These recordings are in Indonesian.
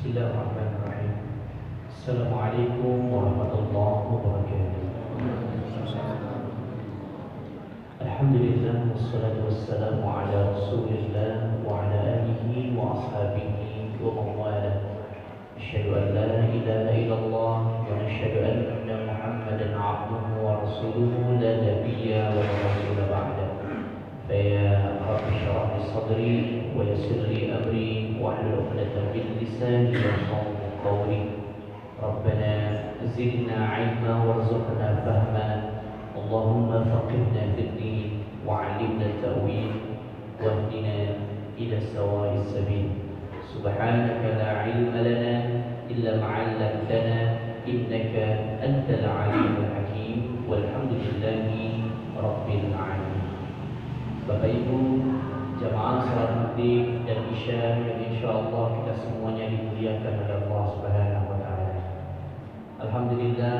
Bismillahirrahmanirrahim. Assalamualaikum warahmatullahi wabarakatuh. Alhamdulillah wassalatu wassalamu ala Rasulillah wa ala alihi wa ashabihi wa mawala. Asyhadu an la ilaha illallah wa asyhadu anna Muhammadan abduhu wa rasuluhu la nabiyya wa la rasula ba'da. Faya rabbi shrah li sadri wa yassir li amri wa hlul 'uqdatam min lisani yafqahu qawli. Rabbana zidna 'ilma warzuqna fahma. Allahumma faqihna fid din wa 'allimna ta'wil wahdina ila sawa'is sabil. Subhanaka la 'ilma lana illa ma 'allamtana innaka antal 'alimul hakim. Walhamdulillahi rabbil alamin. Bapak Ibu jamaah salat maghrib dan isya yang insyaallah kita semuanya dimuliakan oleh Allah Subhanahu wa taala. Alhamdulillah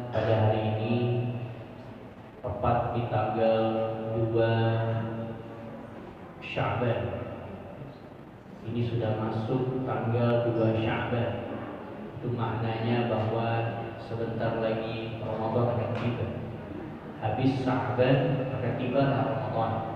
pada hari ini tepat di tanggal 2 Sya'ban. Ini sudah masuk tanggal 2 Sya'ban. Itu maknanya bahwa sebentar lagi Ramadan akan tiba. Habis Sya'ban akan tiba Ramadan.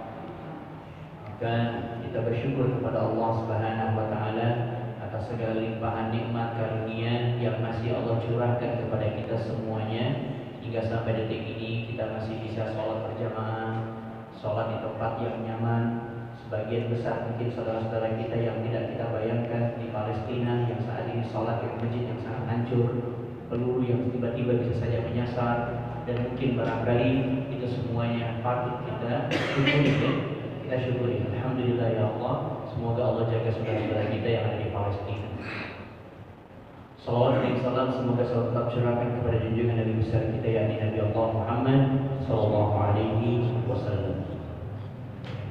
Dan kita bersyukur kepada Allah Subhanahu wa taala atas segala limpahan nikmat karunia yang masih Allah curahkan kepada kita semuanya hingga sampai detik ini kita masih bisa sholat berjamaah, sholat di tempat yang nyaman. Sebagian besar mungkin saudara-saudara kita yang tidak kita bayangkan di Palestina yang saat ini sholat di masjid yang sangat hancur, peluru yang tiba-tiba bisa saja menyasar, dan mungkin barangkali itu semuanya patut kita syukuri. Kita syukuri, alhamdulillah ya Allah. Semoga Allah jaga saudara-saudara kita yang ada di Palestina. Salawat dan salam semoga selalu tetap curahkan kepada junjungan Nabi besar kita yakni Nabi Allah Muhammad sallallahu alaihi wasallam.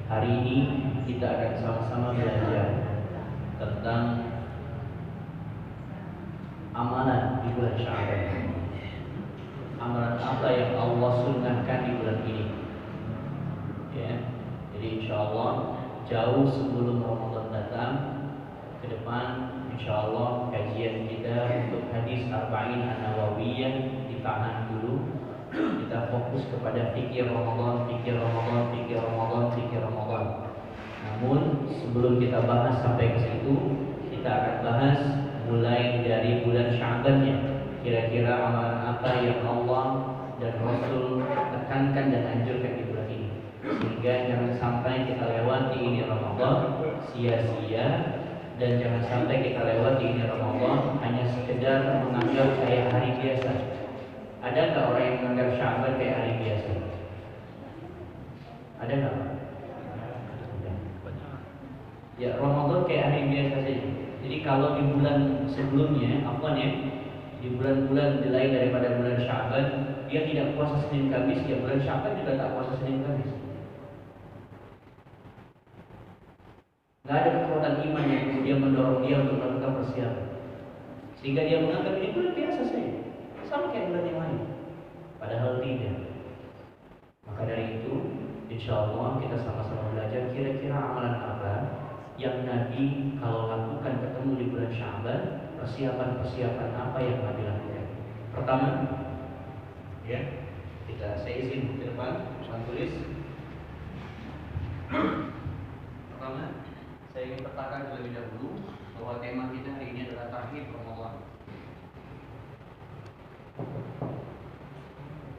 Hari ini kita akan sama-sama belajar tentang amalan di bulan Sya'ban. Amalan apa yang Allah sunnahkan di bulan ini? Ya. Jadi insyaallah jauh sebelum Ramadan datang ke depan, insyaallah kajian kita untuk hadis Arba'in An-Nawawiyah ditahan dulu. Kita fokus kepada fikir Ramadan, fikir Ramadan, fikir Ramadan, fikir Ramadan. Namun sebelum kita bahas sampai ke situ, kita akan bahas mulai dari bulan Sya'bannya. Kira-kira amalan apa yang Allah dan Rasul tekankan dan anjurkan di bulan ini, sehingga jangan sampai kita lewati ini Ramadan sia-sia, dan jangan sampai kita lewati ini Ramadan hanya sekedar menganggap kayak hari biasa. Ada nggak orang yang menganggap Sya'ban kayak hari biasa? Ada nggak? Ya, Ramadan kayak hari biasa saja. Jadi kalau di bulan sebelumnya, di bulan-bulan lain daripada bulan Sya'ban, dia tidak puasa Senin Kamis, ya bulan Sya'ban juga tak puasa Senin Kamis. Gak ada kekuatan iman yang kemudian mendorong dia untuk melakukan persiapan, sehingga dia menganggap ini bulan biasa saja, sama kayak bulan yang lain. Padahal tidak. Maka dari itu, insya Allah kita sama-sama belajar kira-kira amalan apa yang Nabi kalau lakukan ketemu di bulan Sya'ban, persiapan-persiapan apa yang Nabi lakukan. Pertama, ya, saya izin ke depan, tulis. Pertama, saya ingin petakan terlebih dahulu bahwa tema kita hari ini adalah Tarhib Ramadan.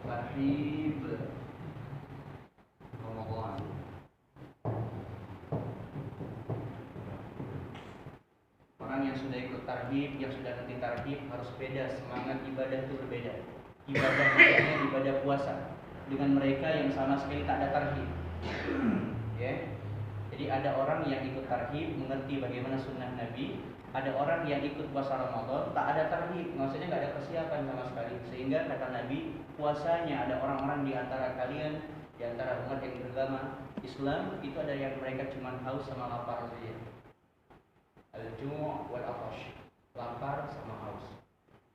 Tarhib Ramadan. Orang yang sudah ikut tarhib, yang sudah ngerti tarhib harus beda, semangat ibadah itu berbeda. Ibadah maksudnya ibadah puasa dengan mereka yang sama sekali tak ada tarhib. Ya. Jadi ada orang yang ikut tarhib, mengerti bagaimana sunnah Nabi. Ada orang yang ikut puasa Ramadan, tak ada tarhib, maksudnya nggak ada persiapan sama sekali. Sehingga kata Nabi, puasanya ada orang-orang di antara kalian, di antara umat yang beragama Islam, itu ada yang mereka cuma haus sama lapar saja. Al-ju' wal atash, lapar sama haus.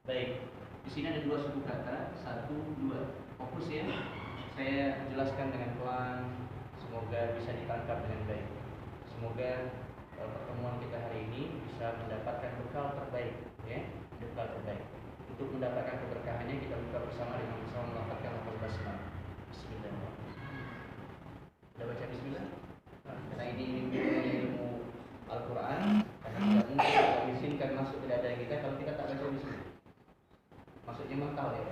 Baik, di sini ada dua suku kata, 1, 2. Fokus ya. Saya jelaskan dengan pelan, semoga bisa ditangkap dengan baik. Semoga pertemuan kita hari ini bisa mendapatkan bekal terbaik, ya, bekal terbaik. Untuk mendapatkan keberkahannya kita buka bersama dengan bersama melafalkan lafaz basmalah. Bismillahirrahmanirrahim. Sudah baca bismillah? Karena ini ilmu Al-Quran, karena tidak mungkin Allah izinkan masuk ke dada kita kalau kita tak baca bismillah. Maksudnya mental ya.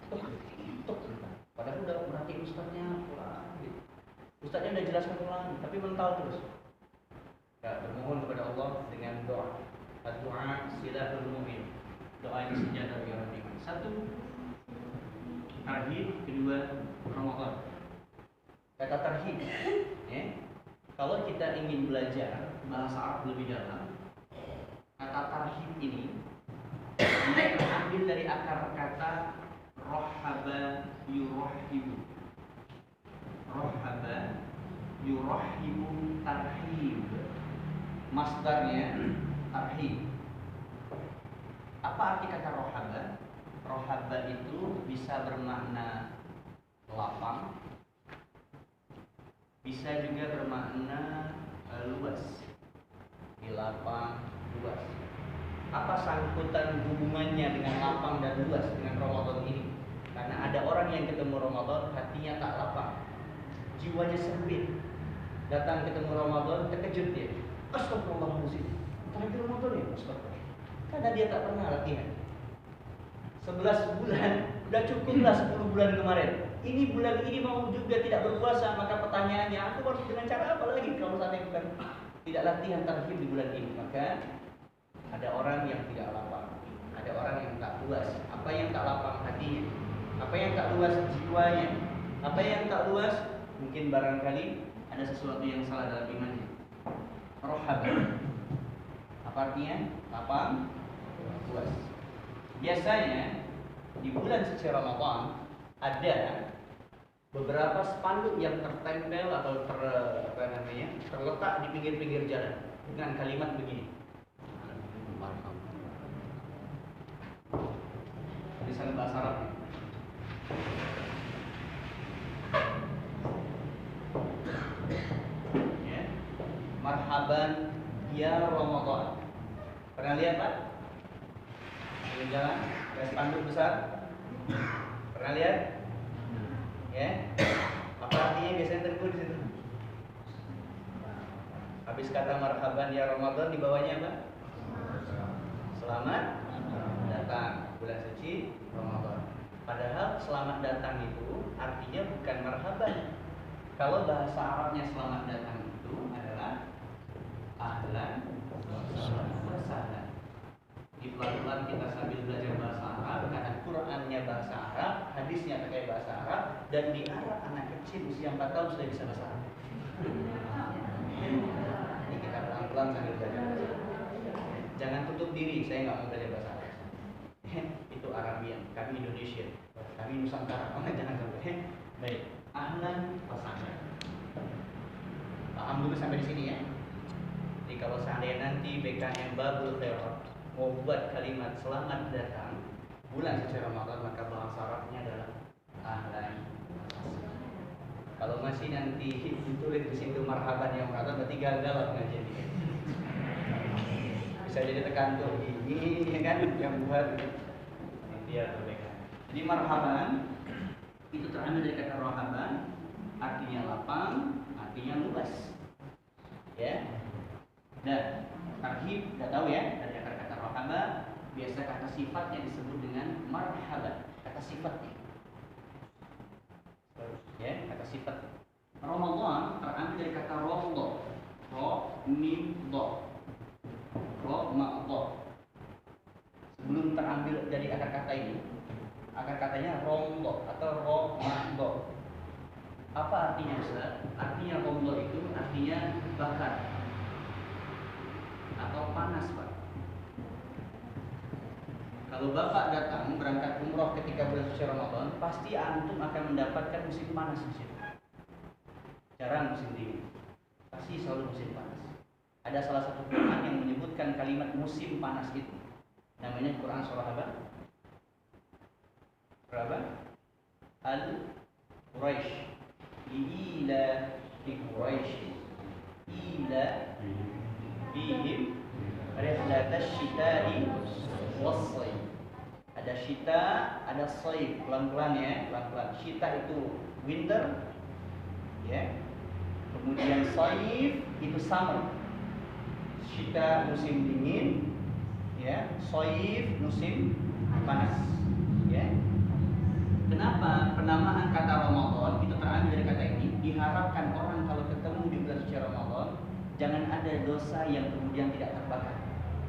Tuk. Padahal udah berarti ustaznya kurang gitu. Ustaznya udah jelaskan ulang, tapi mental terus. Ya, bermohon kepada Allah dengan doa. Doa silahul mu'min. Doa ini senjata bagi orang beriman. Satu, tarhib. Kedua, Ramadan. Kata tarhib, ya. Kalau kita ingin belajar bahasa Arab lebih dalam, kata tarhib ini dia terambil dari akar kata rohaba yurahhibu. Rohaba yurahhibu tarhib. Masdarnya tarhib. Apa arti kata rohaba? Rohaba itu bisa bermakna lapang, bisa juga bermakna luas. Di lapang, luas. Apa sangkutan hubungannya dengan lapang dan luas dengan Ramadan ini? Karena ada orang yang ketemu Ramadan hatinya tak lapang, jiwanya sempit. Datang ketemu Ramadan terkejut dia. Astagfirullahaladzim, terakhir Ramadan ya? Astagfirullah. Karena dia tak pernah latihan. 11 bulan, udah cukuplah 10 bulan kemarin. Ini bulan ini mau juga tidak berpuasa, maka pertanyaannya, aku harus dengan cara apa lagi kalau saya bukan tidak latihan tarhib di bulan ini? Maka ada orang yang tidak lapang, ada orang yang tak luas. Apa yang tak lapang hatinya? Apa yang tak luas jiwanya? Apa yang tak luas? Mungkin barangkali ada sesuatu yang salah dalam imannya. Rohaba. Apa artinya? Lapang, luas. Biasanya di bulan suci Ramadan ada beberapa spanduk yang tertempel atau terletak di pinggir-pinggir jalan dengan kalimat begini. Tulisan bahasa Arab. Ya. Marhaban ya Ramadan. Pernah lihat Pak? Jalan, ada spanduk besar. Pernah lihat? Ya. Apa artinya biasanya tertulis di situ? Habis kata marhaban ya Ramadan di bawahnya apa? Selamat datang bulan suci Ramadan. Padahal selamat datang itu artinya bukan marhaban. Kalau bahasa Arabnya selamat datang itu adalah ahlan wa sahlan. Di pelan-pelan kita sambil belajar bahasa Arab, karena Qurannya bahasa Arab, hadisnya pakai bahasa Arab, dan di Arab anak kecil usia 4 tahun sudah bisa bahasa Arab. Ini kita pelan-pelan sambil belajar bahasa Arab. Jangan tutup diri, saya nggak mau belajar bahasa Arab. Itu Arabian, kami Indonesia, kami Nusantara. Oh, jangan sampai. Baik, ahlan wa sahlan. Paham dulu sampai di sini ya. Jadi kalau seandainya nanti BKM Babul Khairat mau buat kalimat selamat datang bulan suci Ramadan, maka bahasa Arabnya adalah ahlan. Kalau masih nanti ditulis di situ marhaban yang Ramadan, berarti gagal pengajian ini. Bisa jadi tergantung ini ya kan yang buat dia berbeda. Jadi marhaban itu terambil dari kata rohaban, artinya lapang, artinya luas. Ya. Dan tarhib sudah tahu ya, dari kata rohaba, biasa kata sifatnya disebut dengan marhaban, kata sifatnya. Ya, kata sifat. Ramadan terambil dari kata romdo, ro mim do, ro ma do. Sebelum terambil dari akar kata ini, akar katanya romdo atau ro ma do. Apa artinya Ustaz? Artinya romdo itu artinya bakar atau panas Pak. Kalau Bapak datang berangkat umroh ketika bulan suci Ramadan, pasti antum akan mendapatkan musim panas di situ. Jarang musim dingin. Pasti selalu musim panas. Ada salah satu Quran yang menyebutkan kalimat musim panas itu. Namanya Quran surah apa? Berapa? Al-Quraisy. Ila di Quraisy. uhilla bihim rihlatash syita'i was-shayf. Ada syita, ada shayf. Pelan-pelan ya, pelan-pelan. Syita itu winter, ya. Kemudian shayf itu summer. Syita musim dingin, ya. Shayf musim panas, ya. Kenapa penamaan kata Ramadan itu terambil dari kata ini? Diharapkan orang kalau ketemu di bulan suci Ramadan, jangan ada dosa yang kemudian tidak terbakar,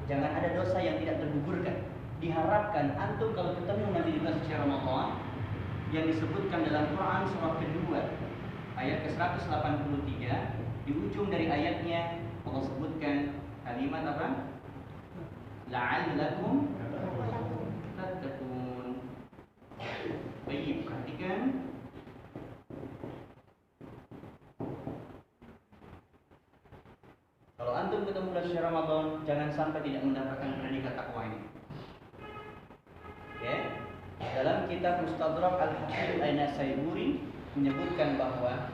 jangan ada dosa yang tidak tergugurkan. Diharapkan antum kalau ketemu nanti di bulan suci Ramadan yang disebutkan dalam Quran surah kedua ayat ke-183, di ujung dari ayatnya Allah sebutkan kalimat apa? La'allakum tattaqun. Baik, perhatikan. Kalau antum ketemu bulan suci Ramadan, jangan sampai tidak mendapatkan predikat takwa ini. Ya. Dalam kitab Mustadrak Al-Hakim An-Nasaiburi menyebutkan bahwa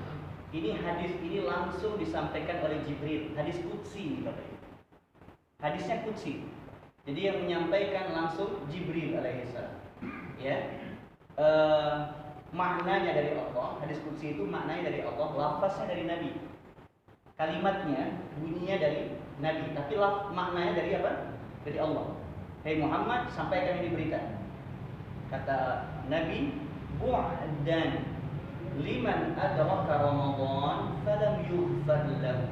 ini hadis ini langsung disampaikan oleh Jibril, hadis qudsi ini Bapak. Hadisnya qudsi. Jadi yang menyampaikan langsung Jibril alaihissalam. Ya. Maknanya dari Allah, hadis qudsi itu maknanya dari Allah, lafaznya dari Nabi. Kalimatnya, bunyinya dari Nabi, tapi maknanya dari apa? Dari Allah. Hei Muhammad, sampaikan ini berita. Kata Nabi, bu'dan liman adraka Ramadan falam yughfar lahu.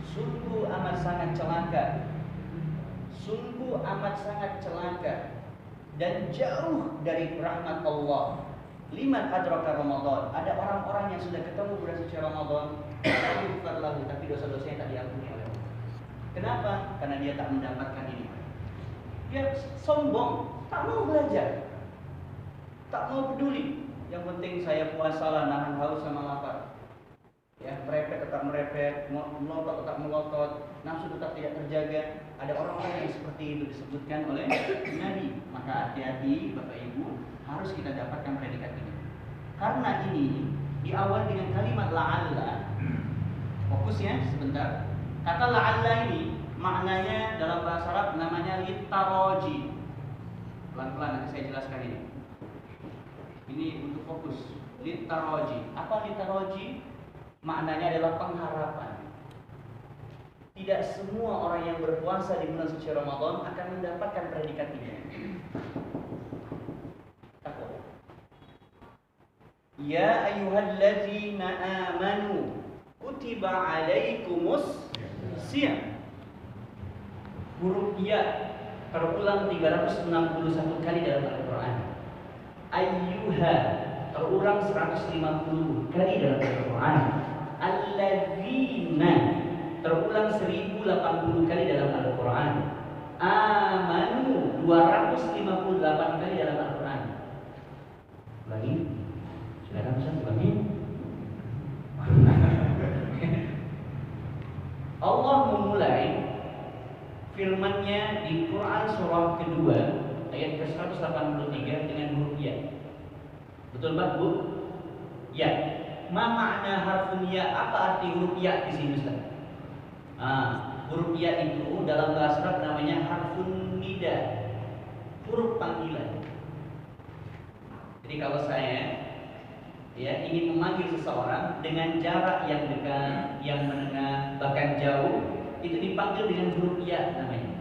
Sungguh amat sangat celaka. Sungguh amat sangat celaka dan jauh dari rahmat Allah. Liman adraka Ramadan, ada orang-orang yang sudah ketemu bulan suci Ramadan, falam yughfar lahu, tapi dosa-dosanya tak diampuni oleh Allah. Kenapa? Karena dia tak mendapatkan ini. Dia sombong, tak mau belajar, tak mau peduli. Yang penting saya puasalah, nahan haus sama lapar. Ya, merepet tetap merepet, melotot tetap melotot, nafsu tetap tidak terjaga. Ada orang-orang yang seperti itu disebutkan oleh Nabi. Maka hati-hati Bapak Ibu, harus kita dapatkan predikat ini. Karena ini diawali dengan kalimat la'alla. Fokus ya sebentar. Kata la'alla ini maknanya dalam bahasa Arab namanya litaraji. Pelan-pelan nanti saya jelaskan ini. Ini untuk fokus. Litaraji. Apa litaraji? Maknanya adalah pengharapan. Tidak semua orang yang berpuasa di bulan suci Ramadan akan mendapatkan predikat ini. Takwa. Ya ayyuhalladzina amanu kutiba alaikumus siyam. Huruf ya terulang 361 kali dalam Al-Quran. Ayyuha terulang 150 kali dalam Al-Quran. Alladzina terulang 1080 kali dalam Al-Quran. Amanu 258 kali dalam Al-Quran. Ulangi. Silakan Ustaz, ulangi. Allah memulai firman-Nya di Quran surah kedua ayat ke-183 dengan huruf ya. Betul Pak, Bu? Ya. Ma makna harfun ya? Apa arti huruf ya di sini Ustaz? Huruf ya itu dalam bahasa Arab namanya harfun nida, huruf panggilan. Jadi kalau saya ingin memanggil seseorang dengan jarak yang dekat, yang menengah, bahkan jauh, itu dipanggil dengan huruf ya namanya.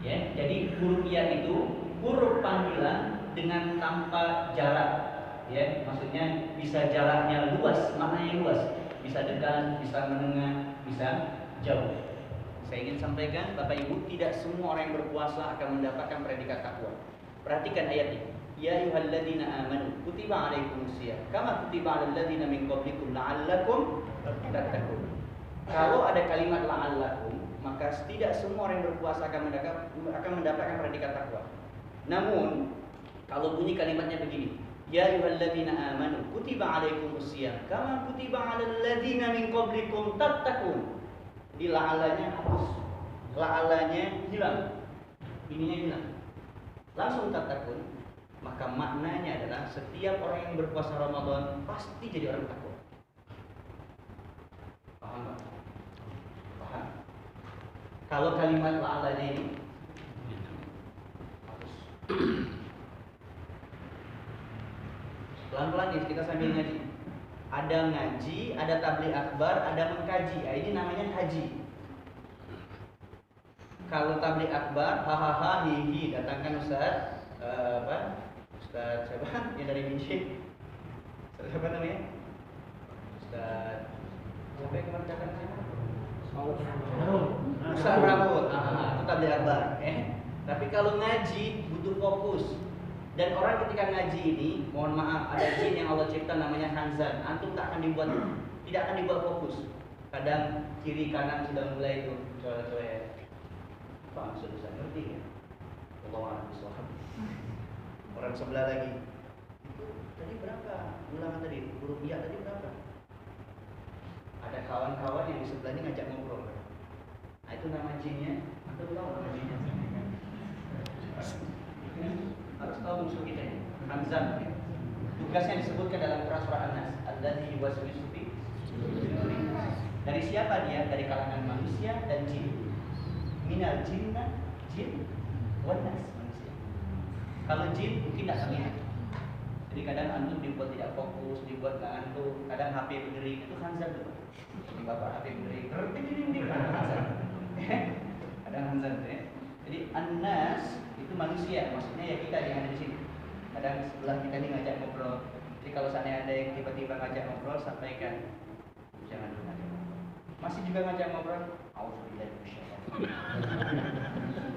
Ya, jadi huruf ya itu huruf panggilan dengan tanpa jarak. Ya, maksudnya bisa jaraknya luas, maknanya luas, bisa dekat, bisa menengah, bisa jauh. Saya ingin sampaikan Bapak Ibu, tidak semua orang yang berpuasa akan mendapatkan predikat takwa. Perhatikan ayat ini. Ya ayyuhalladzina amanu kutiba alaikumusiyam kama kutiba alal ladzina min qablikum la'allakum tattaqun. Kalau ada kalimat la'allakum, maka tidak semua orang yang berpuasa akan mendapatkan predikat takwa. Namun kalau bunyi kalimatnya begini, ya ayyuhalladzina amanu kutiba alaikumusiyam kama kutiba alal ladzina min qablikum tattaqun. Di la'alanya hapus, la'alanya hilang, ininya hilang, langsung tattaqun. Maka maknanya adalah setiap orang yang berpuasa Ramadan pasti jadi orang takwa. Paham Pak? Kalau kalimat la'allanya ini pelan-pelan nih kita sambil ngaji. Ada ngaji, ada tabligh akbar, ada mengkaji. Nah, ini namanya haji. Kalau tabligh akbar, hahaha, hihi, datangkan Ustaz Ustaz siapa? Yang dari Minjin. Ustaz siapa namanya? Ustaz siapa yang kemarin datang ke sana? Ustaz Ramud. Itu tabligh akbar. Tapi kalau ngaji butuh fokus. Dan orang ketika ngaji ini, mohon maaf, ada jin yang Allah cipta namanya Hanzan. Antum tidak akan dibuat fokus. Kadang kiri kanan sudah mulai itu coel-coel. Pak sudah bisa ngerti ya? Allah orang sebelah lagi. Itu tadi berapa? Ulangan tadi, huruf ya tadi berapa? Ada kawan-kawan yang di sebelah ini ngajak ngobrol. Nah itu nama jinnya. Antum tahu nama jinnya? Harus tahu musuh kita ini, Hamzah. Tugasnya disebutkan dalam surah An-Nas, Allazi yuwaswisu fi suduril nas. Dari siapa dia? Dari kalangan manusia dan jin. Minal jinna, jin, wan nas, manusia. Kalau jin mungkin tidak terlihat. Jadi kadang antum dibuat tidak fokus, dibuat nggak ngantuk. Kadang HP berdering itu Hamzah tuh. Jadi bapak HP berdering, kadang Hamzah. Kadang Hamzah tuh ya. Jadi An-Nas itu manusia, maksudnya ya kita yang ada di sini. Kadang sebelah kita ini ngajak ngobrol. Jadi kalau seandainya ada yang tiba-tiba ngajak ngobrol, sampaikan jangan dulu ngajak ngobrol. Masih juga ngajak ngobrol, auzubillahi minasyaitonir rajim.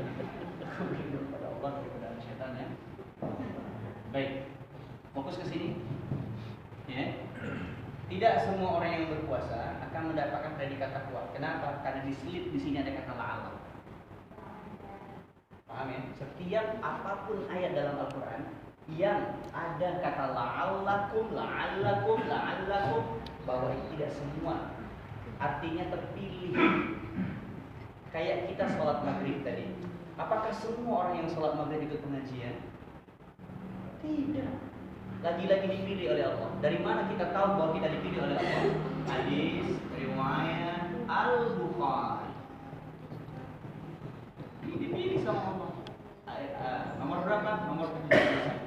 Kepada Allah daripada syaitan ya. Baik, fokus ke sini. Ya. Tidak semua orang yang berpuasa akan mendapatkan predikat takwa. Kenapa? Karena diselip di sini ada kata la'alla. Paham ya? Setiap apapun ayat dalam Al-Quran yang ada kata la'allakum, la'allakum, la'allakum, bahwa itu tidak semua artinya terpilih. Kayak kita sholat maghrib tadi. Apakah semua orang yang sholat maghrib ikut pengajian? Tidak. Lagi-lagi dipilih oleh Allah. Dari mana kita tahu bahwa kita dipilih oleh Allah? Hadis, riwayat, Al-Bukhari. Dipilih sama Allah. Nomor berapa? Nomor 17.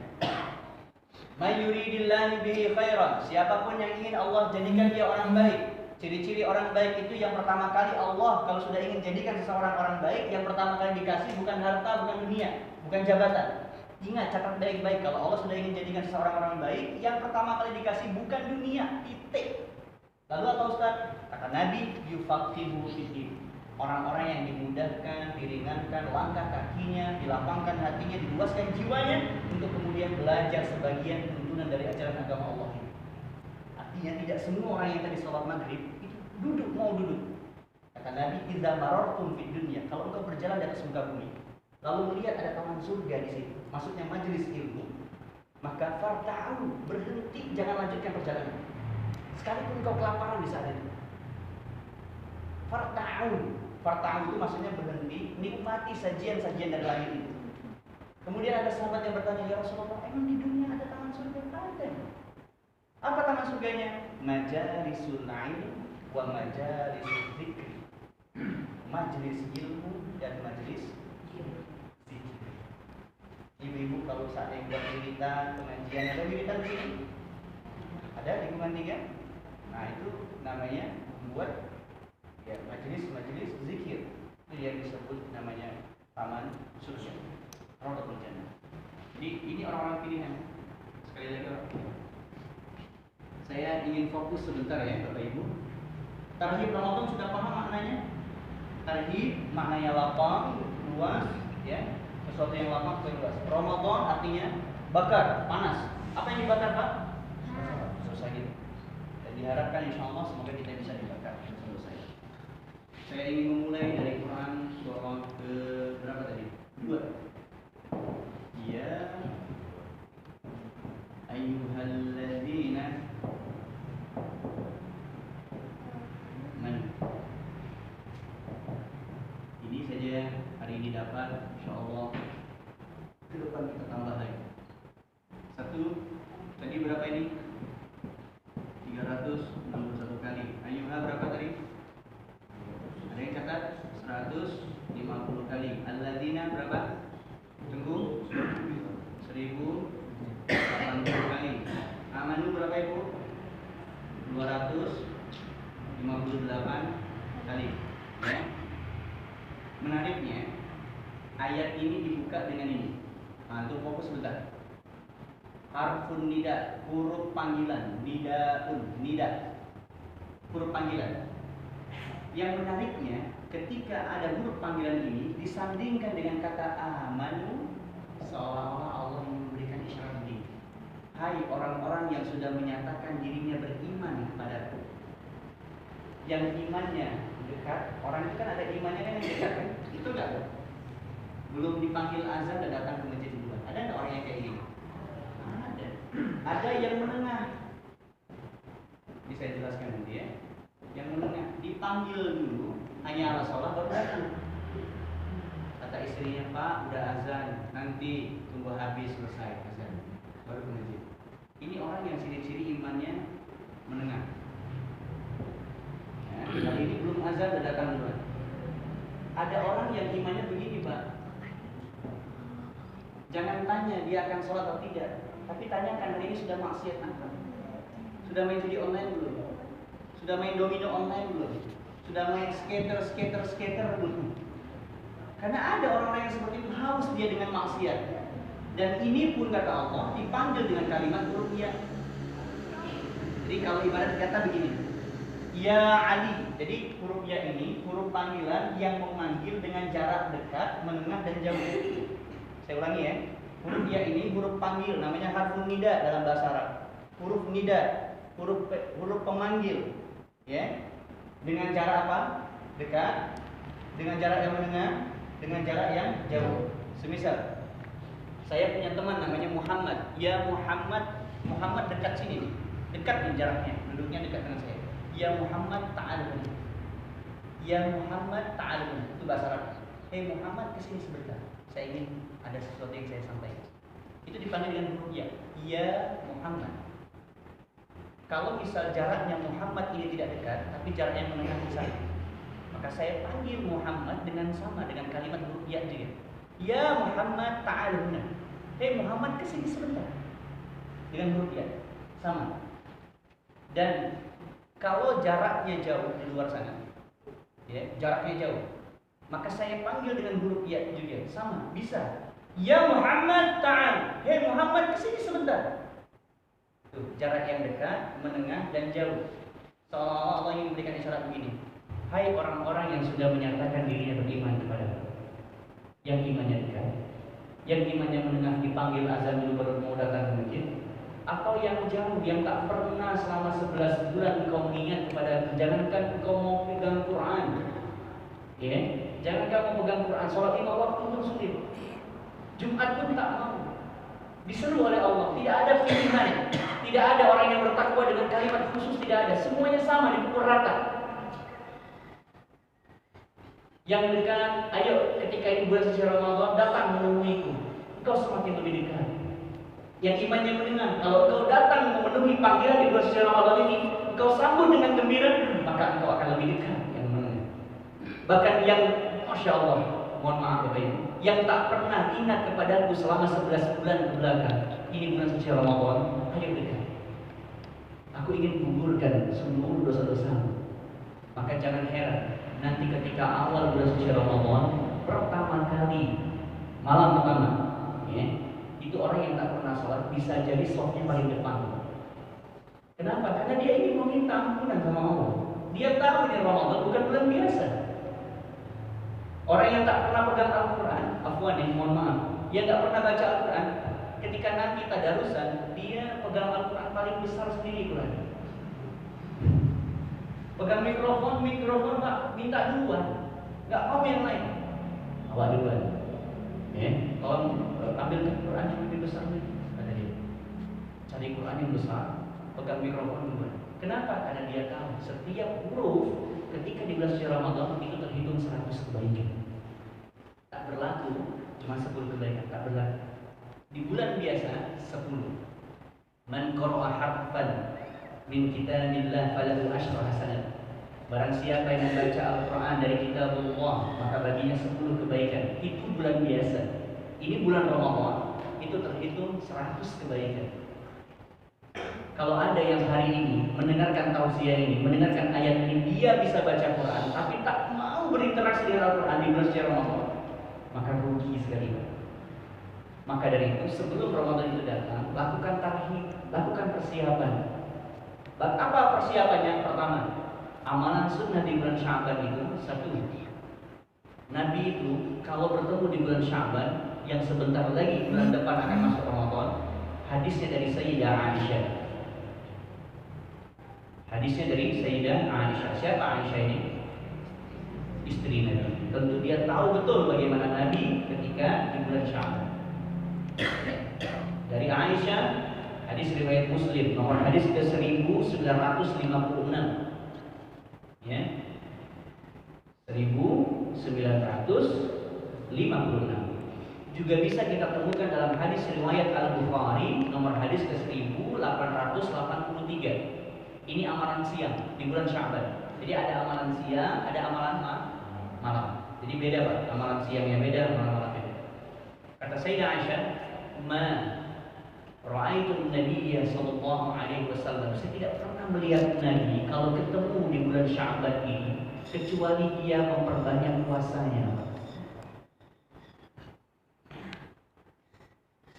Mayuridillahu bihi khairan. Siapapun yang ingin Allah jadikan dia orang baik. Ciri-ciri orang baik itu yang pertama kali Allah kalau sudah ingin jadikan seseorang orang baik, yang pertama kali dikasih bukan harta, bukan dunia, bukan jabatan. Ingat, catat baik-baik, kalau Allah sudah ingin jadikan seseorang orang baik, yang pertama kali dikasih bukan dunia, titik. Lalu apa Ustaz? Kata Nabi, yufaqihu fiddin. Orang-orang yang dimudahkan, diringankan langkah kakinya, dilapangkan hatinya, diluaskan jiwanya untuk kemudian belajar sebagian tuntunan dari ajaran agama Allah. Artinya tidak semua orang yang tadi sholat maghrib itu duduk mau duduk. Kata Nabi, idza marartum fid dunya, kalau engkau berjalan di atas muka bumi, lalu melihat ada taman surga di situ, maksudnya majelis ilmu, maka farta'u, berhenti, jangan lanjutkan perjalanan. Sekalipun engkau kelaparan di saat itu. Farta'u itu maksudnya berhenti, nikmati sajian-sajian dari langit itu. Kemudian ada sahabat yang bertanya, ya Rasulullah, emang di dunia ada taman surga? Ada. Apa taman surganya? Majalisul ilm wa majalisul dzikri. Majelis ilmu dan majelis zikir. Ibu-ibu kalau saat yang buat wiritan, pengajian, ada wiritan di sini? Ada di Kuman 3? Nah itu namanya membuat ya majelis zikir. Itu yang disebut namanya taman surga. Raudhatul Jannah. Jadi ini orang-orang pilihan. Sekali lagi orang pilihan. Saya ingin fokus sebentar ya Bapak Ibu. Tarhib Ramadan sudah paham maknanya? Tarhib maknanya lapang, luas, ya. Sesuatu yang lapang, luas. Ramadan artinya bakar, panas. Apa yang dibakar Pak? Susah gitu. Dan diharapkan insya Allah semoga kita bisa dibakar selesai. Saya ingin memulai dari Quran surah ke berapa tadi? 2. Ya ayyuhalladzina ini saja hari ini dapat, insyaallah ke depan kita tambah lagi. 1 tadi berapa ini? 361 kali. Ayyuha berapa tadi? Ada yang catat? 100 258 kali. Ya. Menariknya, ayat ini dibuka dengan ini. Nah, untuk fokus sebentar. Harfun nida, huruf panggilan. Nidaun, nida, huruf panggilan. Yang menariknya, ketika ada huruf panggilan ini disandingkan dengan kata amanu, seolah-olah Allah memberikan isyarat begini. Hai orang-orang yang sudah menyatakan dirinya beriman kepadaku. Yang imannya dekat, orang itu kan ada imannya kan yang dekat kan? Itu enggak? Belum dipanggil azan dan datang ke masjid duluan. Ada enggak orang yang kayak gini? Ada. Ada yang menengah. Bisa jelaskan nanti ya. Yang menengah dipanggil dulu, hanya ala sholat baru datang. Kata istrinya, Pak udah azan, nanti tunggu habis selesai azan baru ke masjid. Ini orang yang ciri-ciri imannya menengah. Ya, kali ini belum azan udah datang duluan. Ada orang yang imannya begini, Pak. Jangan tanya dia akan sholat atau tidak, tapi tanyakan hari ini sudah maksiat apa? Sudah main judi online belum? Sudah main domino online belum? Sudah main skater belum? Karena ada orang-orang yang seperti itu haus dia dengan maksiat. Dan ini pun kata Allah dipanggil dengan kalimat huruf ya. Jadi kalau ibarat kata begini, ya Ali. Jadi huruf ya ini huruf panggilan yang memanggil dengan jarak dekat, menengah dan jauh. Saya ulangi ya. Huruf ya ini huruf panggil, namanya harfun nida dalam bahasa Arab. Huruf nida, huruf pemanggil. Ya. Dengan jarak apa? Dekat. Dengan jarak yang menengah, dengan jarak yang jauh. Semisal saya punya teman namanya Muhammad. Ya Muhammad, Muhammad dekat sini nih. Dekat nih jaraknya, duduknya dekat dengan saya. Ya Muhammad ta'alun. Ya Muhammad ta'alun. Itu bahasa Arab. Hei Muhammad kesini sebentar. Saya ingin ada sesuatu yang saya sampaikan. Itu dipanggil dengan huruf ya. Ya Muhammad. Kalau misal jaraknya Muhammad ini tidak dekat, tapi jaraknya menengah besar, maka saya panggil Muhammad dengan sama dengan kalimat huruf ya juga. Ya Muhammad ta'aluna. Hei Muhammad kesini sebentar. Dengan huruf ya sama. Dan kalau jaraknya jauh di luar sana, ya jaraknya jauh, maka saya panggil dengan huruf ya juga sama. Bisa. Ya Muhammad ta'al. Hei Muhammad kesini sebentar. Tuh, jarak yang dekat, menengah dan jauh. Seolah-olah Allah ingin memberikan isyarat begini. Hai orang-orang yang sudah menyatakan dirinya beriman kepada Allah, yang imannya dekat, yang imannya menengah dipanggil azan dulu baru mau datang ke masjid, atau yang jauh yang tak pernah selama 11 bulan engkau mengingat kepada aku. Jangankan engkau mau pegang Quran, ya, jangankan mau pegang Quran, sholat 5 waktu pun sulit, Jumat pun tak mau. Diseru oleh Allah, tidak ada pilihan, tidak ada orang yang bertakwa dengan kalimat khusus, tidak ada, semuanya sama dipukul rata. Yang dekat, ayo ketika ini bulan suci Ramadan datang menemuiku, engkau semakin lebih dekat. Yang imannya mendengar, kalau engkau datang memenuhi panggilan di bulan suci Ramadan ini, engkau sambut dengan gembira, maka engkau akan lebih dekat. Yang mendengar. Bahkan yang, Masya Allah, mohon maaf Bapak Ibu, yang tak pernah ingat kepadaku selama 11 bulan ke belakang, ini bulan suci Ramadan, ayo dekat. Aku ingin kuburkan seluruh dosa-dosa. Maka jangan heran, nanti ketika awal bulan suci Ramadan, pertama kali, malam pertama, ya, itu orang yang tak pernah sholat bisa jadi softnya paling depan. Kenapa? Karena dia ingin meminta ampunan sama Allah. Dia tahu ini Ramadan bukan bulan biasa. Orang yang tak pernah pegang Al-Quran, afwan ya, mohon maaf, dia tak pernah baca Al-Quran, ketika nanti tadarusan, dia pegang Al-Quran paling besar sendiri Quran. Pegang mikrofon Pak, minta duluan, nggak mau yang lain. Awak duluan, ya. Tolong ambilkan Quran yang lebih besar lagi, kata dia. Cari Quran yang besar, pegang mikrofon duluan. Kenapa? Karena dia tahu setiap huruf ketika di bulan suci Ramadan itu terhitung 100 kebaikan. Tak berlaku cuma 10 kebaikan, tak berlaku. Di bulan biasa 10. Man qara'a harfan min kitabillah falahu asyru hasanat. Barang siapa yang membaca Al-Quran dari kitabullah, maka baginya 10 kebaikan. Itu bulan biasa. Ini bulan Ramadan, itu terhitung 100 kebaikan. Kalau ada yang hari ini mendengarkan tausiah ini, mendengarkan ayat ini, dia bisa baca Quran, tapi tak mau berinteraksi dengan Al-Quran di bulan suci Ramadan, maka rugi sekali. Maka dari itu, sebelum Ramadan itu datang, lakukan tarhib, lakukan persiapan. Apa persiapannya? Pertama, amalan sunnah di bulan Sya'ban itu satu. Nabi itu kalau bertemu di bulan Sya'ban, yang sebentar lagi bulan depan akan masuk Ramadan, hadisnya dari Sayyidah Aisyah. Hadisnya dari Sayyidah Aisyah. Siapa Aisyah ini? Istri Nabi. Tentu dia tahu betul bagaimana Nabi ketika di bulan Sya'ban. Dari Aisyah, hadis riwayat Muslim, nomor hadis ke 1956. Ya. 1956. Juga bisa kita temukan dalam hadis riwayat Al-Bukhari, nomor hadis ke 1883. Ini amalan siang di bulan Sya'ban. Jadi ada amalan siang, ada amalan malam. Jadi beda Pak, amalan siangnya beda, amalan malamnya beda. Kata Sayyidah Aisyah, "Ma ra'aitu Nabiyya sallallahu alaihi wasallam." Saya tidak pernah melihat Nabi kalau ketemu di bulan Sya'ban ini kecuali dia memperbanyak puasanya.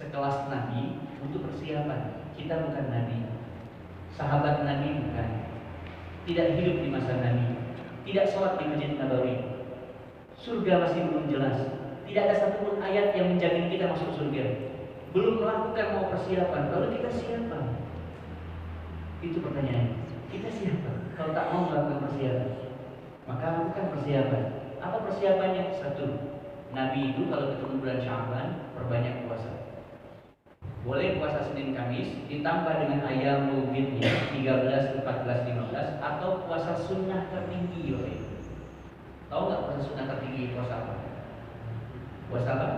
Sekelas Nabi untuk persiapan. Kita bukan Nabi. Sahabat Nabi bukan, tidak hidup di masa Nabi, tidak sholat di Masjid Nabawi, surga masih belum jelas, tidak ada satupun ayat yang menjamin kita masuk surga, belum melakukan mau persiapan. Lalu kita siapa? Itu pertanyaannya. Kita siapa kalau tak mau melakukan persiapan? Maka lakukan persiapan. Apa persiapannya? Satu, Nabi itu kalau ketemu bulan Sya'ban perbanyak puasa. Boleh puasa Senin Kamis ditambah dengan ayam bidnya 13, 14, 15, atau puasa sunnah tertinggi. Tahu nggak puasa sunnah tertinggi puasa apa? Puasa apa?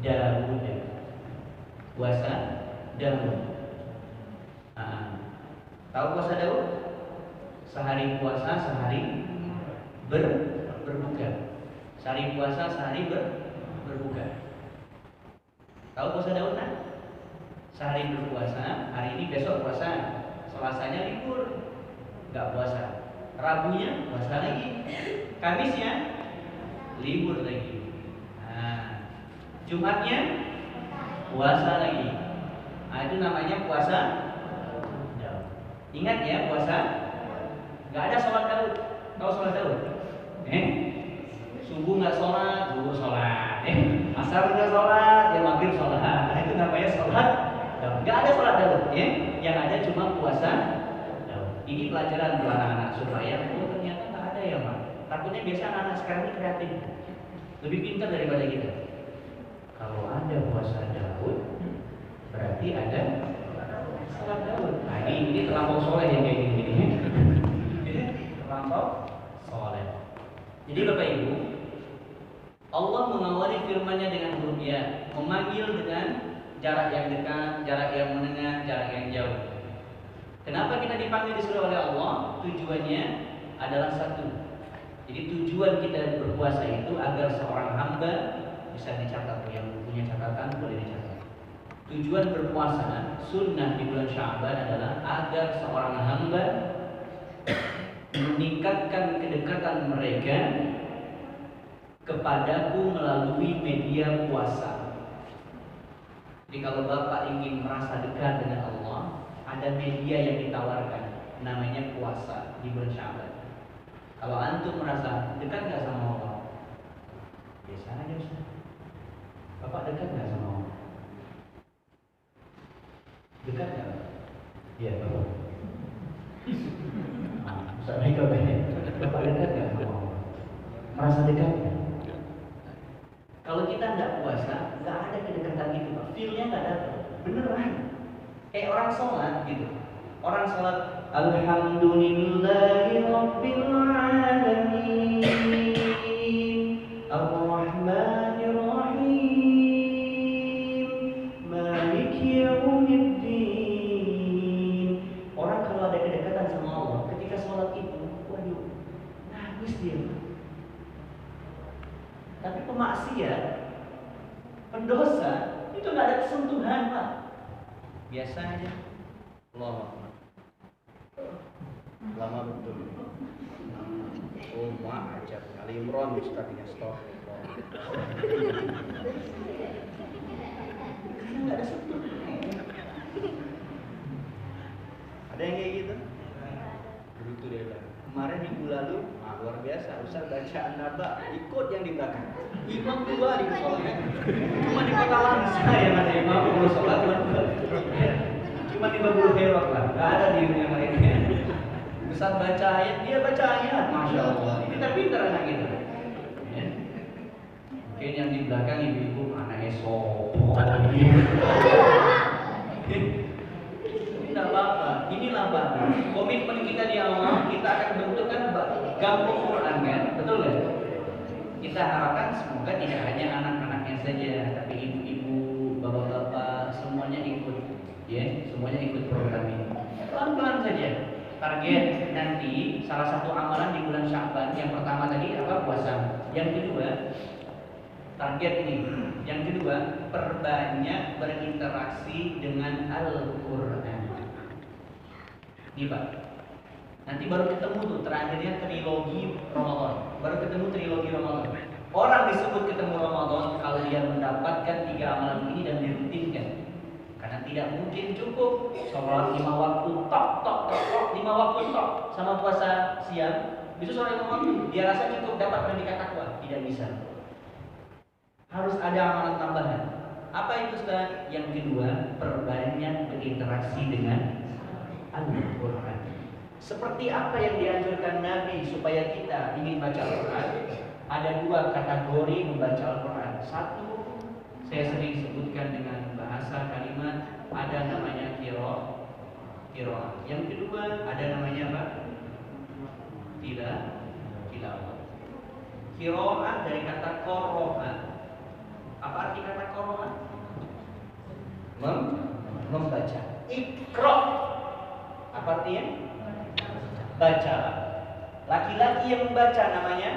Daud. Puasa Daud. Tahu puasa Daud? Sehari puasa, sehari berbuka. Sehari puasa, sehari berbuka. Tahu puasa Daud kan? Sehari berpuasa, hari ini besok puasa, Selasanya libur, nggak puasa. Rabunya puasa lagi, Kamisnya libur lagi. Jumatnya puasa lagi. Itu namanya puasa Daud. Ingat ya, puasa nggak ada sholat Daud. Tahu sholat Daud? Subuh nggak sholat, zuhur sholat. Asar nggak sholat, ya maghrib sholat. Itu namanya sholat Daud. Nggak ada sholat Daud, ya. Yang ada cuma puasa Daud. Ini pelajaran buat anak-anak supaya ternyata nggak ada ya Pak. Takutnya biasa anak-anak sekarang ini kreatif, lebih pintar daripada kita. Kalau ada puasa Daud, berarti ada sholat Daud. Nah ini terlampau soleh yang kayak gini. Terlampau soleh. Jadi Bapak Ibu, Allah mengawali firman-Nya dengan huruf ya, memanggil dengan jarak yang dekat, jarak yang menengah, jarak yang jauh. Kenapa kita dipanggil disuruh oleh Allah? Tujuannya adalah satu. Jadi tujuan kita berpuasa itu agar seorang hamba, bisa dicatat, yang punya catatan boleh dicatat. Tujuan berpuasa sunnah di bulan Sya'ban adalah agar seorang hamba meningkatkan kedekatan mereka kepadaku melalui media puasa. Jadi kalau Bapak ingin merasa dekat dengan Allah, ada media yang ditawarkan, namanya puasa di bulan Sya'ban. Kalau antum merasa dekat nggak sama Allah, biasa aja Ustaz. Bapak dekat nggak sama Allah? Dekat nggak? Iya Bapak. Ustaz Michael banyak. Bapak dekat nggak sama Allah? Merasa dekat nggak? Kalau kita nggak puasa, nggak ada kedekatan itu, feel-nya nggak ada, beneran. Kayak orang sholat gitu. Orang sholat, Alhamdulillahi Rabbil Alamin, Ar-Rahmanir Rahim, Maliki Yaumiddin. Orang kalau ada kedekatan sama Allah, ketika sholat itu, waduh, nangis dia. Tapi pemaksiat, pendosa, itu nggak ada kesentuhan Pak. Biasa aja. Allah. Lama betul. Oh, macam Ali Imran Ustaz ini stop. Ada satu. Ada yang kayak gitu? Begitu dia bilang. Kemarin minggu lalu, luar biasa. Ustaz baca An-Naba, ikut yang di belakang. Imam dua di sholatnya. Cuma di kota Langsa yang ada imam kalau sholat cuma di Babul Herok lah. Gak ada di yang lainnya. Ustaz baca ayat, dia baca ayat, masya Allah. Ini pintar anak kita. Ya. Mungkin yang di belakang ibu-ibu anaknya sopo. Tidak apa-apa. Inilah Pak. Komitmen kita di awal, kita akan bentukkan kampung Quran kan, betul nggak? Kita harapkan semoga tidak hanya anak-anaknya saja, tapi ibu-ibu, bapak-bapak, semuanya ikut, ya, semuanya ikut program ini. Pelan-pelan saja. Target nanti salah satu amalan di bulan Sya'ban, yang pertama tadi apa? Puasa. Yang kedua, target ini. Yang kedua, perbanyak berinteraksi dengan Al-Quran. Nih Pak, nanti baru ketemu tuh terakhirnya trilogi Ramadan. Baru ketemu trilogi Ramadan. Orang disebut ketemu Ramadan kalau dia mendapatkan 3 amalan ini dan dirutinkan. Karena tidak mungkin cukup sholat 5 waktu tok 5 waktu tok sama puasa siang. Bisa sholat 5 waktu, dia rasa cukup dapat predikat takwa. Tidak bisa. Harus ada amalan tambahan. Apa itu Ustaz? Yang kedua, perbanyak berinteraksi dengan Al-Quran. Seperti apa yang dianjurkan Nabi supaya kita ingin baca Al-Quran? Ada 2 kategori membaca Al-Quran. Satu, saya sering sebutkan dengan bahasa kalimat, ada namanya qiraah. Yang kedua, ada namanya apa? Tilawah. Qiraah dari kata qara'a. Apa arti kata qara'a? Membaca. Iqra. Apa artinya? Baca. Laki-laki yang membaca namanya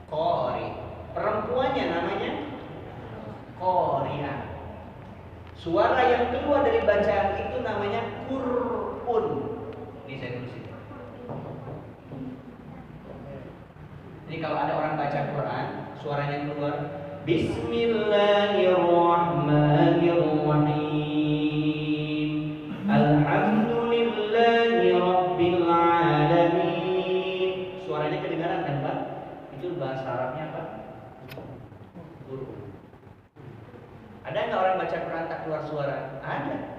qari. Perempuannya namanya qari'ah. Suara yang keluar dari bacaan itu namanya qur'un. Ini saya tulis. Jadi kalau ada orang baca Quran, suaranya keluar Bismillahirrahmanirrahim. Alhamdulillahi rabbil alamin. Suaranya kedengaran kan Pak? Itu bahasa Arabnya apa? Qur'an. Ada nggak orang baca Quran tak keluar suara? Ada.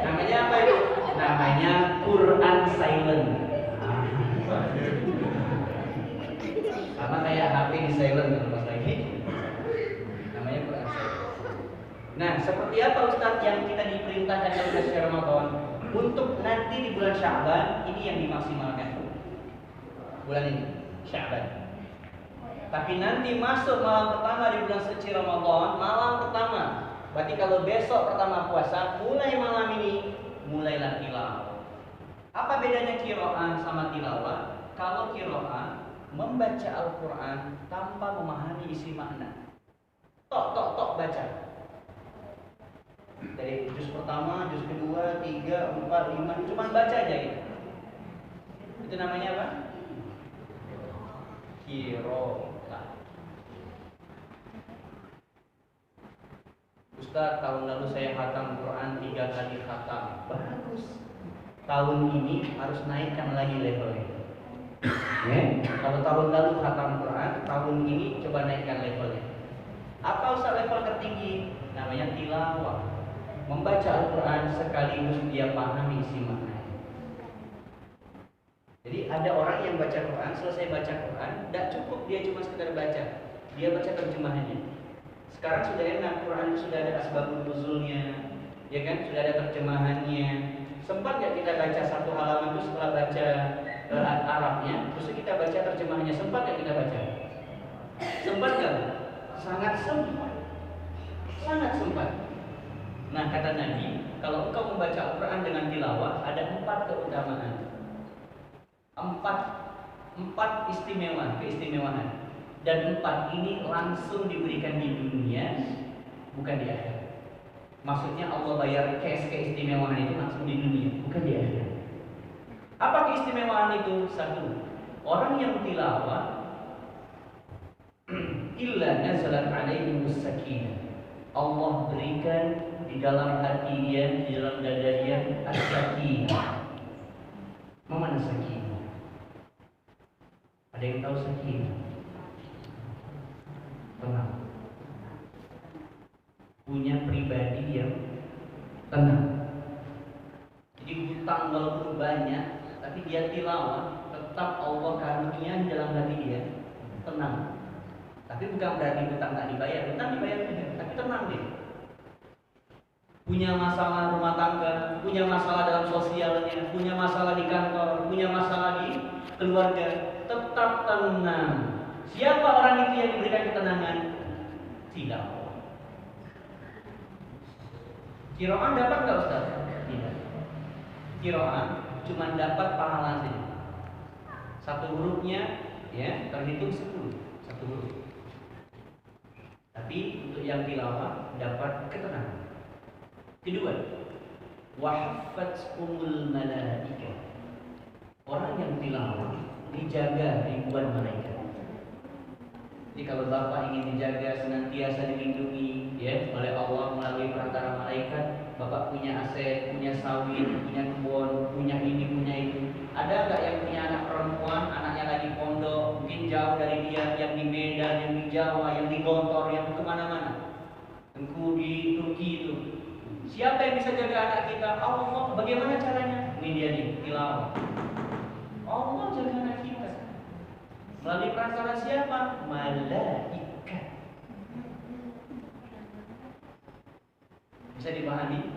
Namanya apa itu? Namanya Quran silent. Sama kayak HP di silent kalau pas lagi. Namanya Quran silent. Nah, seperti apa Ustadz yang kita diperintahkan dalam bulan Ramadan untuk nanti di bulan Sya'ban ini yang dimaksimalkan. Bulan ini Sya'ban. Tapi nanti masuk malam pertama di bulan suci Ramadan, malam pertama. Berarti kalau besok pertama puasa, mulai malam ini mulailah tilawah. Apa bedanya qiraah sama tilawah? Kalau qiraah membaca Al-Quran tanpa memahami isi makna. Tok baca. Dari juz pertama, juz kedua, 3, 4, 5, cuma baca aja gitu. Itu namanya apa? Qiraah. Ustaz, tahun lalu saya khatam Quran 3 kali khatam. Bagus. Tahun ini harus naikkan lagi levelnya. Kalau tahun lalu khatam Quran, tahun ini coba naikkan levelnya. Apa Ustaz level tertinggi? Namanya tilawah. Membaca Al-Quran sekaligus dia pahami isi makna. Jadi ada orang yang baca Quran, selesai baca Quran, tidak cukup dia cuma sekedar baca. Dia baca terjemahannya. Sekarang sudah enak, Quran sudah ada asbabun nuzulnya, ya kan? Sudah ada terjemahannya. Sempat nggak kita baca satu halaman itu setelah baca Arabnya, terus kita baca terjemahannya? Sempat nggak kita baca? Sempat nggak? Sangat sempat. Sangat sempat. Nah kata Nabi, kalau engkau membaca Al-Quran dengan tilawah, ada 4 keutamaan. 4 keistimewaan. Dan 4 ini langsung diberikan di dunia, bukan di akhirat. Maksudnya Allah bayar cash keistimewaan itu langsung di dunia, bukan di akhirat. Apa keistimewaan itu? 1, orang yang tilawah illa nazalat alaihimus sakinah. Allah berikan di dalam hati dia, di dalam dada dia as-sakinah. Mana sakinah? Ada yang tahu sakinah? Tenang. Punya pribadi yang tenang. Jadi hutang walaupun banyak, tapi dia tilawah, tetap Allah karunia di dalam hati dia tenang. Tapi bukan berarti hutang tak dibayar, hutang dibayar juga, tapi tenang dia. Punya masalah rumah tangga, punya masalah dalam sosialnya, punya masalah di kantor, punya masalah di keluarga, tetap tenang. Siapa orang itu yang diberikan ketenangan? Tidak. Qiraah dapat nggak Ustaz? Tidak. Qiraah cuma dapat pahala saja. Satu hurufnya ya terhitung 10, satu huruf. Tapi untuk yang tilawah dapat ketenangan. Kedua, wahfatsumul malaikah. Orang yang tilawah dijaga ribuan malaikat. Jadi kalau Bapak ingin dijaga senantiasa dilindungi ya oleh Allah melalui perantara malaikat, Bapak punya aset, punya sawit, punya kebun, punya ini, punya itu. Ada nggak yang punya anak perempuan, anaknya lagi pondok, mungkin jauh dari dia, yang di Medan, yang di Jawa, yang di Gontor, yang kemana-mana, engkau di Turki itu. Siapa yang bisa jaga anak kita? Allah. Bagaimana caranya? Ini dia nih, tilawah. Allah jaga anak kita. Melalui perantara siapa? Malaikat. Bisa dipahami?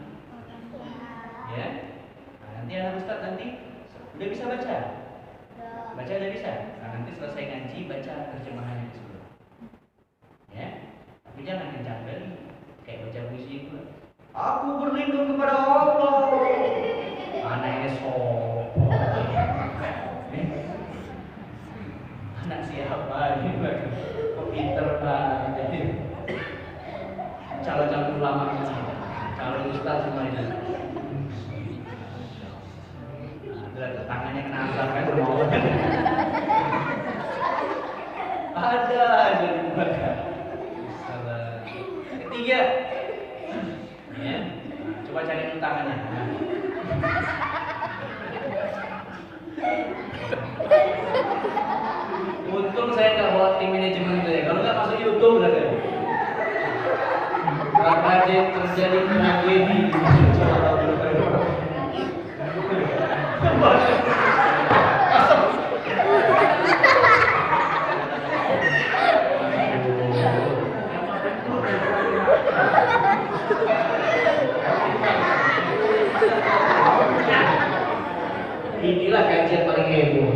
Ya. Nah, nanti anak Ustaz nanti udah bisa baca? Baca udah bisa? Nah, nanti selesai ngaji baca terjemahannya di sebelah. Ya. Tapi jangan kencang kali. Kayak baca puisi itu. Aku berlindung kepada Allah. Anaknya sopo. Anak siapa ini? Kok pinter banget. Calon-calon ulama ini, calon ustaz semua ini. Tangannya kena asap kan sama orang. Ada aja dibaca. Ketiga, ya, coba cari dulu tangannya. Untung saya nggak bawa tim manajemen saya. Kalau nggak masuk YouTube berarti. Akan terjadi tragedi. Inilah kajian paling heboh.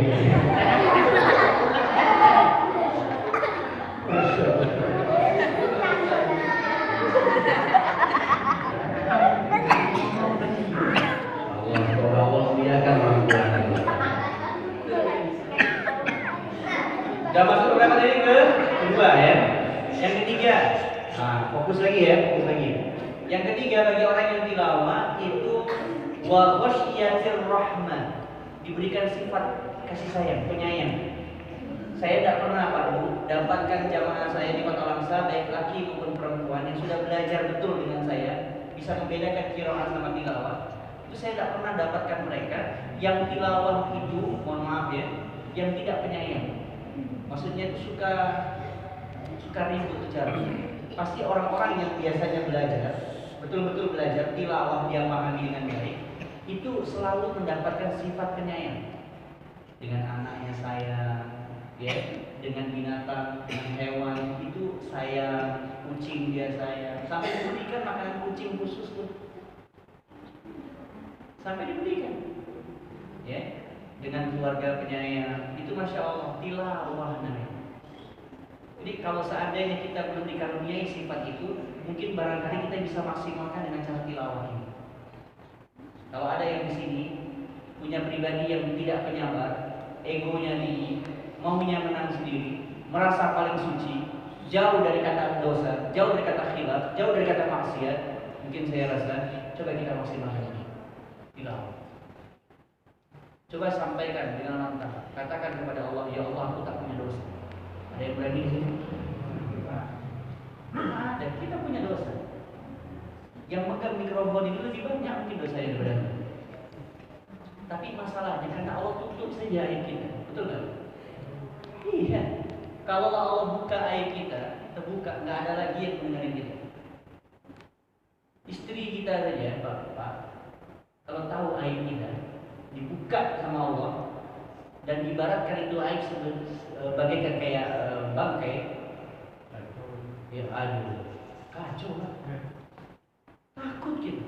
Sudah masuk program ini ke kedua ya. Yang ketiga, nah, fokus lagi ya, fokus lagi. Yang ketiga bagi orang yang tilawah itu wa khasyiyatir rahman, diberikan sifat kasih sayang, penyayang. Saya tidak pernah Pak Ibu dapatkan jamaah saya di Kota Langsa baik laki maupun perempuan yang sudah belajar betul dengan saya, bisa membedakan qiraah sama tilawah. Itu saya tidak pernah dapatkan mereka yang tilawah itu, mohon maaf ya, yang tidak penyayang. Maksudnya itu suka ribut bicara. Pasti orang-orang yang biasanya belajar, betul-betul belajar tilawah dia pahami dengan baik, itu selalu mendapatkan sifat penyayang. Dengan anaknya sayang, ya, dengan binatang, dengan hewan itu sayang, kucing dia sayang. Sampai diberikan makanan kucing khusus tuh. Sampai diberikan. Ya. Dengan keluarga penyayang, itu masya Allah tilawah namanya. Jadi kalau seandainya kita belum dikaruniai sifat itu, mungkin barangkali kita bisa maksimalkan dengan cara tilawah ini. Kalau ada yang di sini punya pribadi yang tidak penyabar, egonya tinggi, maunya menang sendiri, merasa paling suci, jauh dari kata dosa, jauh dari kata khilaf, jauh dari kata maksiat, mungkin saya rasa coba kita maksimalkan ini. Tilawah. Coba sampaikan dengan lantang, katakan kepada Allah, ya Allah aku tak punya dosa. Ada yang berani di sini? Ada, kita punya dosa. Yang megang mikrofon itu lebih banyak mungkin dosa yang berani. Tapi masalahnya karena Allah tutup saja aib kita, betul nggak? Iya. Kalau Allah buka aib kita, terbuka, nggak ada lagi yang mendengarin kita. Istri kita saja, Pak, kalau tahu aib kita, dibuka sama Allah dan diibaratkan itu aib bagaikan kayak bangkai, ya aduh, kacau lah. Takut kita,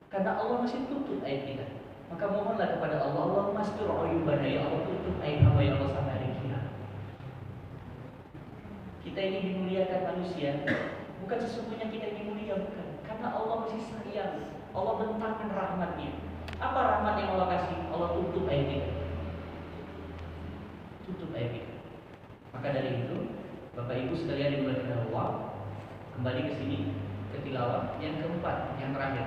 karena Allah masih tutup aib kita. Maka mohonlah kepada Allah, Allah mastur uyubana, ya Allah tutup aib hamba ya Allah sampai hari kiamat. Kita ini dimuliakan manusia, bukan sesungguhnya kita ini mulia, bukan. Karena Allah masih sayang, Allah bentangkan rahmatnya. Apa rahmat yang Allah kasih? Allah tutup aib kita. Tutup aib kita. Maka dari itu, Bapak Ibu sekalian dimuliakan Allah, kembali ke sini, ke tilawah yang keempat, yang terakhir.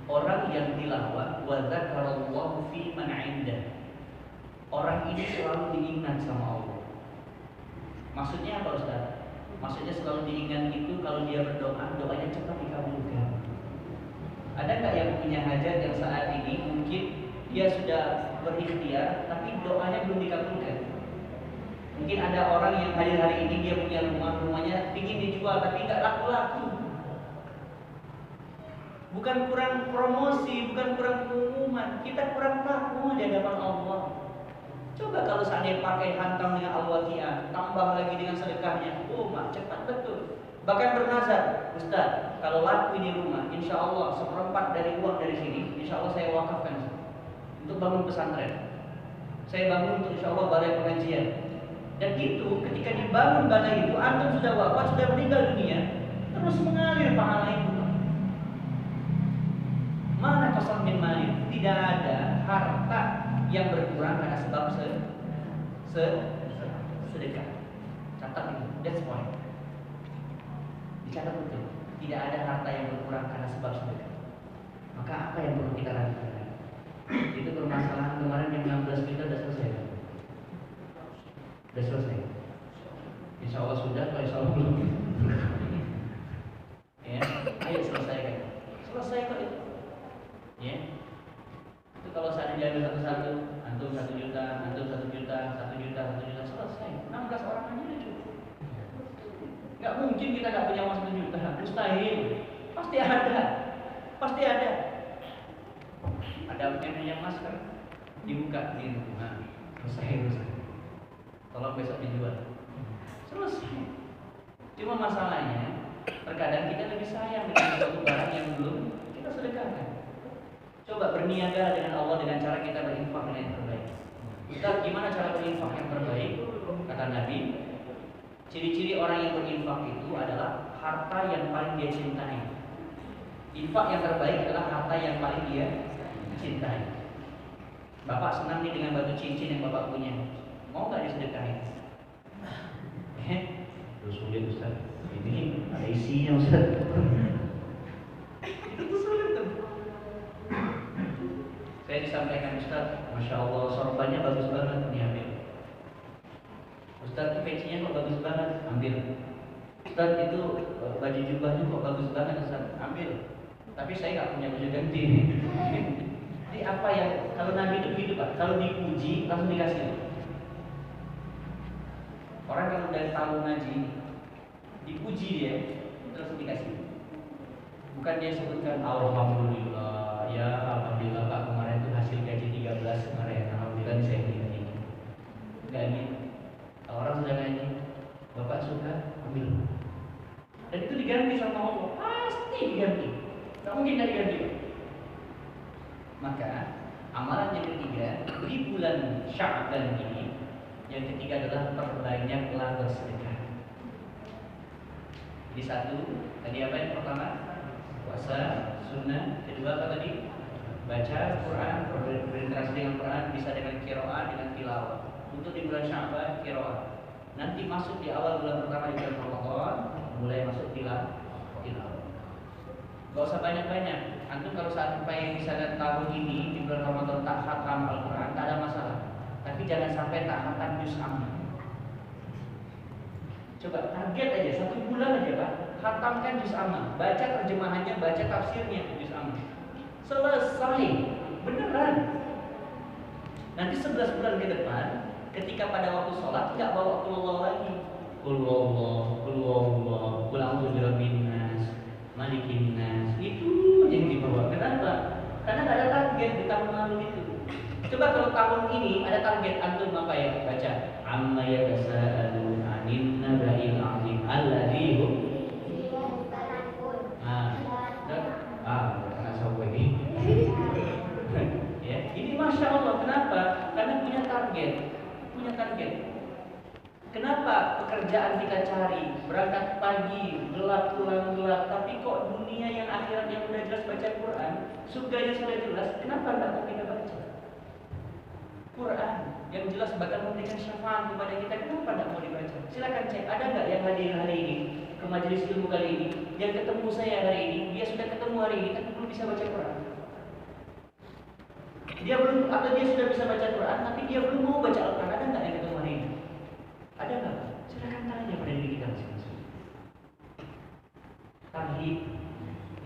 Orang yang tilawah wa dzakarallahu fi man 'indah. Orang ini selalu diingat sama Allah. Maksudnya apa, Ustaz? Maksudnya selalu diingat itu kalau dia berdoa, doanya cepat dikabulkan. Ada nggak yang punya hajat yang saat ini mungkin dia sudah berikhtiar tapi doanya belum dikabulkan? Mungkin ada orang yang hadir hari ini dia punya rumahnya ingin dijual tapi nggak laku-laku. Bukan kurang promosi, bukan kurang pengumuman, kita kurang takwa di hadapan Allah. Coba kalau seandainya pakai hantam dengan Al-Waqi'ah, tambah lagi dengan sedekahnya, cepat betul. Bahkan bernazar, Ustaz, kalau laku ini rumah, insya Allah 1/4 dari uang dari sini, insya Allah saya wakafkan untuk bangun pesantren. Saya bangun untuk insya Allah balai pengajian. Dan itu ketika dibangun balai itu, antum sudah wafat, sudah meninggal dunia, terus mengalir pahala itu. Mana kosong min mali? Tidak ada harta yang berkurang karena sebab sedekah. Catat itu, that's point. Dicatat betul. Tidak ada harta yang berkurang karena sebab sedekah. Maka apa yang perlu kita lakukan? Itu permasalahan kemarin yang 16 juta sudah selesai. Sudah selesai. Insya Allah sudah, kalau insya Allah belum. Ya, ayo selesaikan. Selesai kok itu. Ya, itu kalau saya diambil satu-satu, antum 1 juta, antum 1 juta, 1 juta, 1 juta, selesai. 16 orang aja udah cukup. Gak mungkin kita gak punya uang 1 juta, mustahil. Pasti ada, pasti ada. Ada yang masker, dibuka di rumah, selesai. Tolong besok dijual, selesai. Cuma masalahnya, terkadang kita lebih sayang dengan suatu barang yang belum kita sedekahkan. Coba berniaga dengan Allah dengan cara kita berinfak dengan yang terbaik. Ustaz, gimana cara berinfak yang terbaik? Kata Nabi, ciri-ciri orang yang berinfak itu adalah harta yang paling dia cintai. Infak yang terbaik adalah harta yang paling dia cintai. Bapak senang nih dengan batu cincin yang Bapak punya, mau nggak disedekahin? Sulit Ustaz. Ini ada isinya Ustaz. Itu sulit tuh. Saya disampaikan Ustaz, Masya Allah sorbannya bagus banget, nih ambil. Ustaz itu pecinya kok bagus banget, ambil. Ustaz itu baju jubahnya kok bagus banget, Ustaz, ambil. Tapi saya nggak punya baju ganti. Jadi apa yang kalau Nabi itu begitu Pak, kalau dipuji langsung dikasih. Orang kalau udah tahu ngaji, dipuji dia, langsung dikasih. Bukan dia sebutkan alhamdulillah, ya alhamdulillah Pak kemarin itu hasil gaji 13 kemarin, alhamdulillah saya ini. Enggak gitu. Kalau orang sudah ngaji, Bapak suka ambil. Dan itu diganti sama Allah, pasti diganti. Nggak mungkin nggak diganti. Maka amalan yang ketiga di bulan Sya'ban ini, yang ketiga adalah perbanyaklah bersedekah. Jadi satu, tadi apa yang pertama? Puasa, sunnah. Kedua apa tadi? Baca Quran, berinteraksi dengan Quran, bisa dengan qiraah, dengan tilawah. Untuk di bulan Sya'ban qiraah. Nanti masuk di awal bulan pertama di bulan Ramadan, mulai masuk tilawah. Gak usah banyak-banyak. Antum kalau sampai misalnya tahun ini di bulan Ramadan tak khatam Al-Quran, tak ada masalah. Tapi jangan sampai tak khatam juz amma. Coba target aja 1 bulan aja Pak, khatamkan juz amma, baca terjemahannya, baca tafsirnya juz amma. Selesai, beneran. Nanti 11 bulan ke depan, ketika pada waktu sholat nggak bawa qul lagi. Qul huwallah, qul a'udzu birabbin nas, malikin nas. Itu yang dibawa. Kenapa? Karena nggak ada target di tahun lalu itu. Coba kalau tahun ini ada target, antum apa ya? Baca amma yatasaalun 'anil naba'il 'azim alladzi hum karena sampai ini. Ya, ini Masya Allah. Kenapa? Karena punya target. Kenapa pekerjaan kita cari, berangkat pagi, gelap pulang gelap, tapi kok dunia yang akhirat yang udah jelas baca Quran, surganya sudah jelas, kenapa nggak mau kita baca? Quran yang jelas bakal memberikan syafaat kepada kita, kenapa nggak mau dibaca? Silakan cek, ada nggak yang hadir hari ini ke majelis ilmu kali ini, yang ketemu saya hari ini, dia sudah ketemu hari ini tapi belum bisa baca Quran. Dia belum, atau dia sudah bisa baca Quran tapi dia belum mau baca Al-Quran. Ada nggak yang ketemu hari ini? Ada nggak? Silakan tanya pada diri kita masing-masing. Tarhib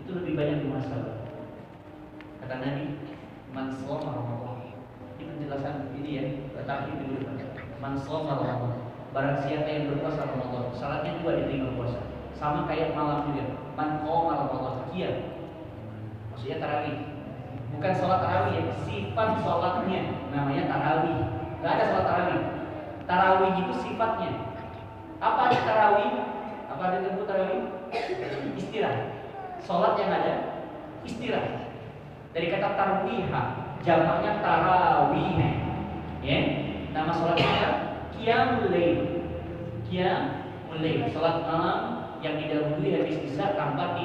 itu lebih banyak muhasabah. Kata Nabi, man shoma Ramadan. Ini penjelasan ini ya, tarhib dulu. Man shoma Ramadan. Barang siapa yang berpuasa Ramadan, syaratnya 2 diterima puasa. Sama kayak malam juga. Man qoma Ramadan, qiyam. Maksudnya tarawih. Bukan sholat tarawih ya, sifat sholatnya namanya tarawih. Gak ada sholat tarawih. Tarawih itu sifatnya. Apa ada tarawih? Apa ada disebut tarawih? Istirahat. Sholat yang ada istirahat. Dari kata tarwihah, jamaknya tarawih. Ya, nama sholatnya apa? Qiyamul lail. Qiyamul lail, sholat malam yang didahului habis isya tanpa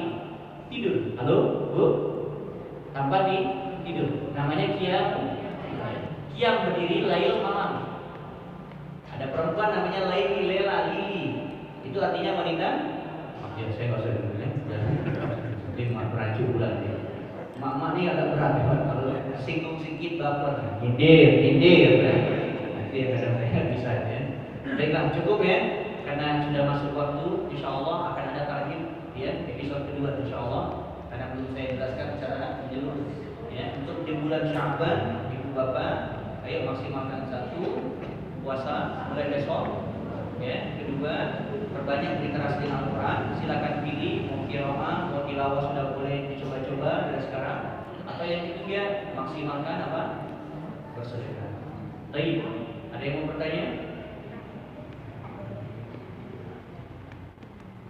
tidur. Halo, Bu? Tanpa tidur, namanya qiyam. Qiyam berdiri, lail malam. Ada perempuan namanya Lela Lili. Itu artinya wanita. Ya saya nggak usah dulu ya. 5 bulan ya. Mak ini agak berat ya. Kalau singgung sedikit baper. Tindir. Nanti kadang saya bisa ya. Baiklah, cukup ya. Karena sudah masuk waktu, insya Allah akan ada tarhib ya, episode kedua insya Allah. Karena belum saya jelaskan secara menyeluruh ya. Untuk di bulan Sya'ban, ibu bapak, ayo maksimalkan 1 puasa mulai besok ya. Kedua, perbanyak literasi Al-Quran. Silakan pilih mau qiraah, mau tilawah sudah boleh dicoba-coba dari sekarang. Atau yang ketiga, maksimalkan apa? Bersedekah. Baik, ada yang mau bertanya?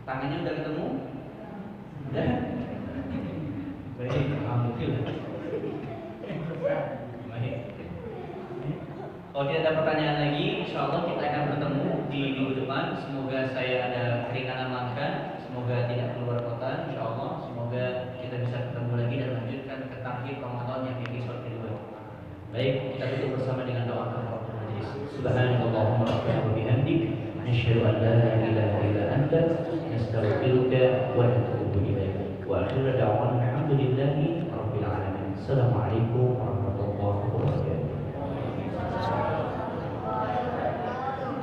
Tangannya udah ketemu? Udah? Baik, alhamdulillah. Baik. Kalau tidak ada pertanyaan lagi, insya Allah kita akan bertemu di minggu depan. Semoga saya ada keringanan langkah, semoga tidak keluar kota, insya Allah. Semoga kita bisa ketemu lagi dan lanjutkan ke tarhib Ramadan yang episode kedua. Baik, kita tutup bersama dengan doa kafaratul majlis. Subhanallahumma rabbana wa bihamdik, asyhadu an la ilaha illa anta, nastaghfiruka wa natubu ilaik. Wa akhiru da'wana alhamdulillahi rabbil alamin. Assalamualaikum warahmatullahi wabarakatuh.